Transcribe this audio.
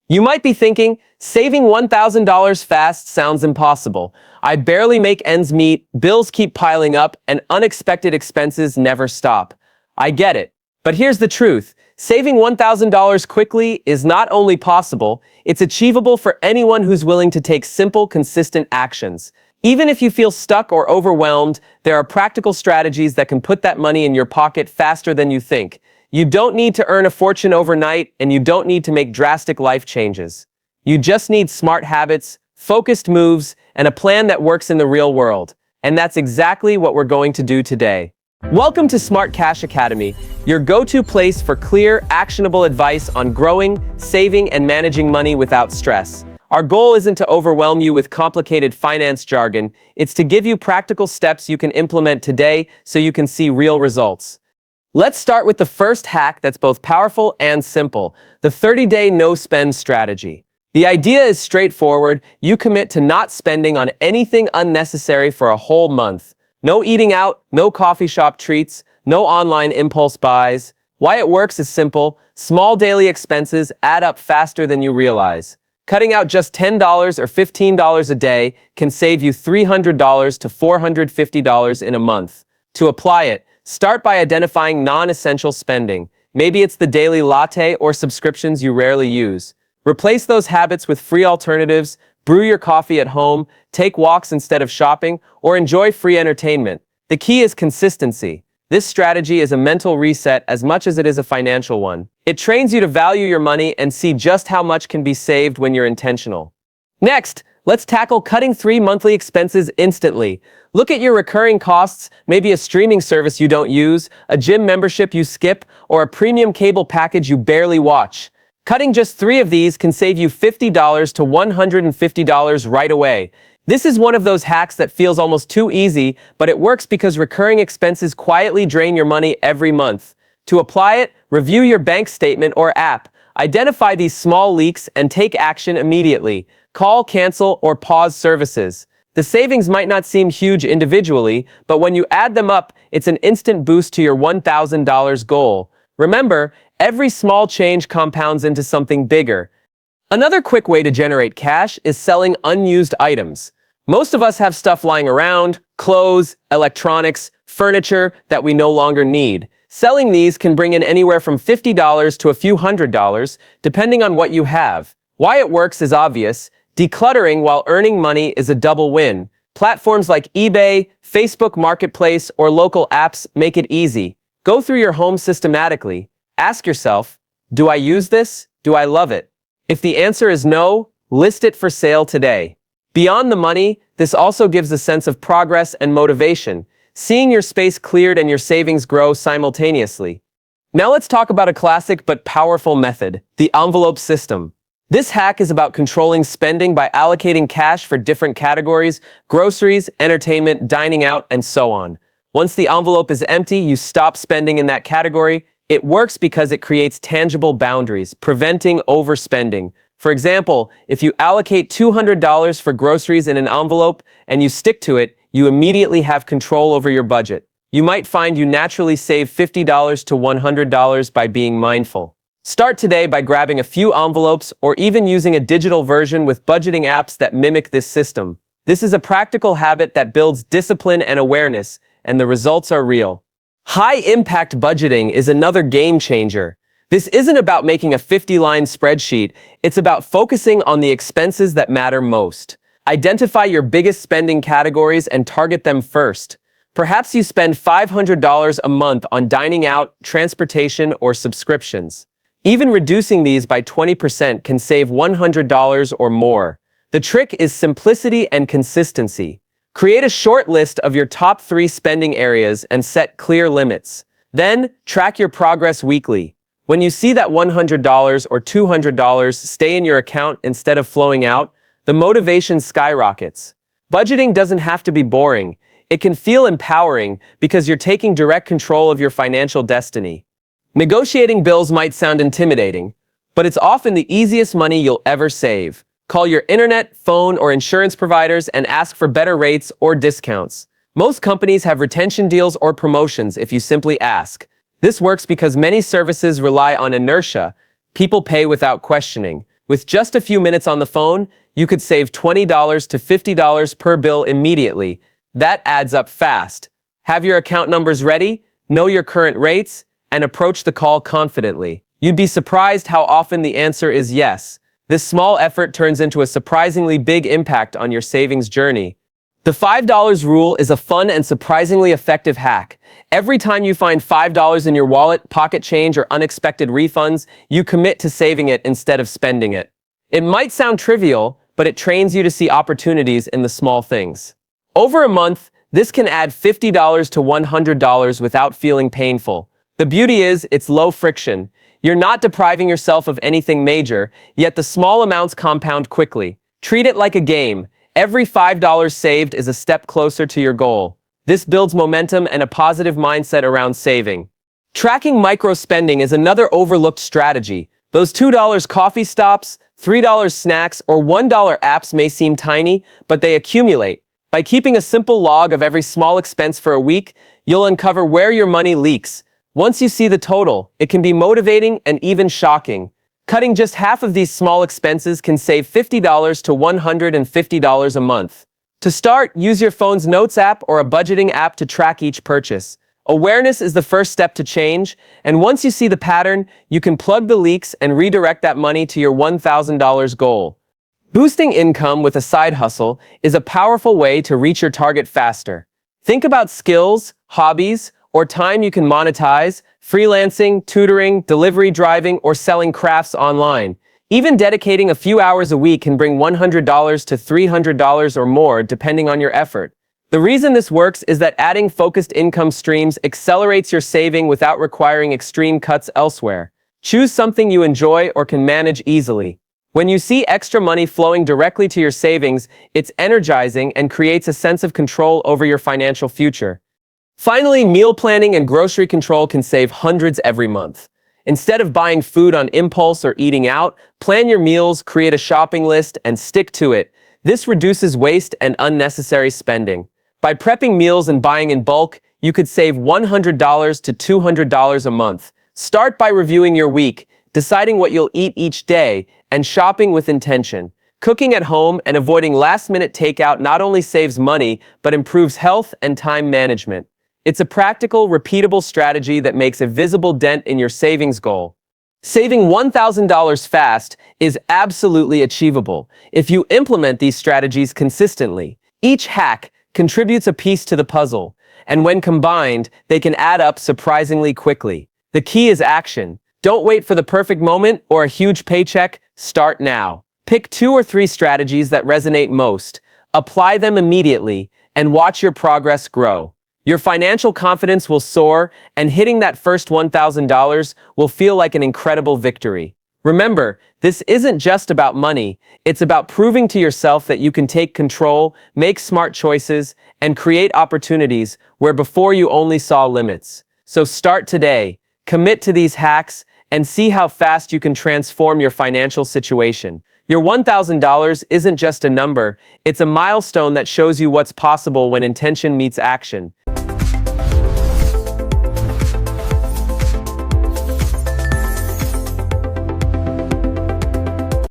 You might be thinking, saving $1,000 fast sounds impossible. I barely make ends meet, bills keep piling up, and unexpected expenses never stop. I get it. But here's the truth. Saving $1,000 quickly is not only possible, it's achievable for anyone who's willing to take simple, consistent actions. Even if you feel stuck or overwhelmed, there are practical strategies that can put that money in your pocket faster than you think. You don't need to earn a fortune overnight, and you don't need to make drastic life changes. You just need smart habits, focused moves, and a plan that works in the real world. And that's exactly what we're going to do today. Welcome to Smart Cash Academy, your go-to place for clear, actionable advice on growing, saving, and managing money without stress. Our goal isn't to overwhelm you with complicated finance jargon, it's to give you practical steps you can implement today so you can see real results. Let's start with the first hack that's both powerful and simple, the 30-day no-spend strategy. The idea is straightforward. You commit to not spending on anything unnecessary for a whole month. No eating out, no coffee shop treats, no online impulse buys. Why it works is simple. Small daily expenses add up faster than you realize. Cutting out just $10 or $15 a day can save you $300 to $450 in a month. To apply it, start by identifying non-essential spending. Maybe it's the daily latte or subscriptions you rarely use. Replace those habits with free alternatives, brew your coffee at home, take walks instead of shopping, or enjoy free entertainment. The key is consistency. This strategy is a mental reset as much as it is a financial one. It trains you to value your money and see just how much can be saved when you're intentional. Next, let's tackle cutting 3 monthly expenses instantly. Look at your recurring costs, maybe a streaming service you don't use, a gym membership you skip, or a premium cable package you barely watch. Cutting just 3 of these can save you $50 to $150 right away. This is one of those hacks that feels almost too easy, but it works because recurring expenses quietly drain your money every month. To apply it, review your bank statement or app. Identify these small leaks and take action immediately. Call, cancel, or pause services. The savings might not seem huge individually, but when you add them up, it's an instant boost to your $1,000 goal. Remember, every small change compounds into something bigger. Another quick way to generate cash is selling unused items. Most of us have stuff lying around, clothes, electronics, furniture that we no longer need. Selling these can bring in anywhere from $50 to a few $100s, depending on what you have. Why it works is obvious. Decluttering while earning money is a double win. Platforms like eBay, Facebook Marketplace, or local apps make it easy. Go through your home systematically. Ask yourself, do I use this? Do I love it? If the answer is no, list it for sale today. Beyond the money, this also gives a sense of progress and motivation, seeing your space cleared and your savings grow simultaneously. Now let's talk about a classic but powerful method, the envelope system. This hack is about controlling spending by allocating cash for different categories: groceries, entertainment, dining out, and so on. Once the envelope is empty, you stop spending in that category. It works because it creates tangible boundaries, preventing overspending. For example, if you allocate $200 for groceries in an envelope and you stick to it, you immediately have control over your budget. You might find you naturally save $50 to $100 by being mindful. Start today by grabbing a few envelopes or even using a digital version with budgeting apps that mimic this system. This is a practical habit that builds discipline and awareness, and the results are real. High-impact budgeting is another game changer. This isn't about making a 50-line spreadsheet, it's about focusing on the expenses that matter most. Identify your biggest spending categories and target them first. Perhaps you spend $500 a month on dining out, transportation, or subscriptions. Even reducing these by 20% can save $100 or more. The trick is simplicity and consistency. Create a short list of your top 3 spending areas and set clear limits. Then, track your progress weekly. When you see that $100 or $200 stay in your account instead of flowing out, the motivation skyrockets. Budgeting doesn't have to be boring. It can feel empowering because you're taking direct control of your financial destiny. Negotiating bills might sound intimidating, but it's often the easiest money you'll ever save. Call your internet, phone, or insurance providers and ask for better rates or discounts. Most companies have retention deals or promotions if you simply ask. This works because many services rely on inertia. People pay without questioning. With just a few minutes on the phone, you could save $20 to $50 per bill immediately. That adds up fast. Have your account numbers ready, know your current rates, and approach the call confidently. You'd be surprised how often the answer is yes. This small effort turns into a surprisingly big impact on your savings journey. The $5 rule is a fun and surprisingly effective hack. Every time you find $5 in your wallet, pocket change, or unexpected refunds, you commit to saving it instead of spending it. It might sound trivial, but it trains you to see opportunities in the small things. Over a month, this can add $50 to $100 without feeling painful. The beauty is, it's low friction. You're not depriving yourself of anything major, yet the small amounts compound quickly. Treat it like a game. Every $5 saved is a step closer to your goal. This builds momentum and a positive mindset around saving. Tracking micro-spending is another overlooked strategy. Those $2 coffee stops, $3 snacks, or $1 apps may seem tiny, but they accumulate. By keeping a simple log of every small expense for a week, you'll uncover where your money leaks. Once you see the total, it can be motivating and even shocking. Cutting just half of these small expenses can save $50 to $150 a month. To start, use your phone's Notes app or a budgeting app to track each purchase. Awareness is the first step to change, and once you see the pattern, you can plug the leaks and redirect that money to your $1,000 goal. Boosting income with a side hustle is a powerful way to reach your target faster. Think about skills, hobbies, or time you can monetize: freelancing, tutoring, delivery driving, or selling crafts online. Even dedicating a few hours a week can bring $100 to $300 or more, depending on your effort. The reason this works is that adding focused income streams accelerates your saving without requiring extreme cuts elsewhere. Choose something you enjoy or can manage easily. When you see extra money flowing directly to your savings, it's energizing and creates a sense of control over your financial future. Finally, meal planning and grocery control can save hundreds every month. Instead of buying food on impulse or eating out, plan your meals, create a shopping list, and stick to it. This reduces waste and unnecessary spending. By prepping meals and buying in bulk, you could save $100 to $200 a month. Start by reviewing your week, deciding what you'll eat each day, and shopping with intention. Cooking at home and avoiding last-minute takeout not only saves money, but improves health and time management. It's a practical, repeatable strategy that makes a visible dent in your savings goal. Saving $1,000 fast is absolutely achievable if you implement these strategies consistently. Each hack contributes a piece to the puzzle, and when combined, they can add up surprisingly quickly. The key is action. Don't wait for the perfect moment or a huge paycheck. Start now. Pick 2 or 3 strategies that resonate most, apply them immediately, and watch your progress grow. Your financial confidence will soar, and hitting that first $1,000 will feel like an incredible victory. Remember, this isn't just about money. It's about proving to yourself that you can take control, make smart choices, and create opportunities where before you only saw limits. So start today, commit to these hacks, and see how fast you can transform your financial situation. Your $1,000 isn't just a number, it's a milestone that shows you what's possible when intention meets action.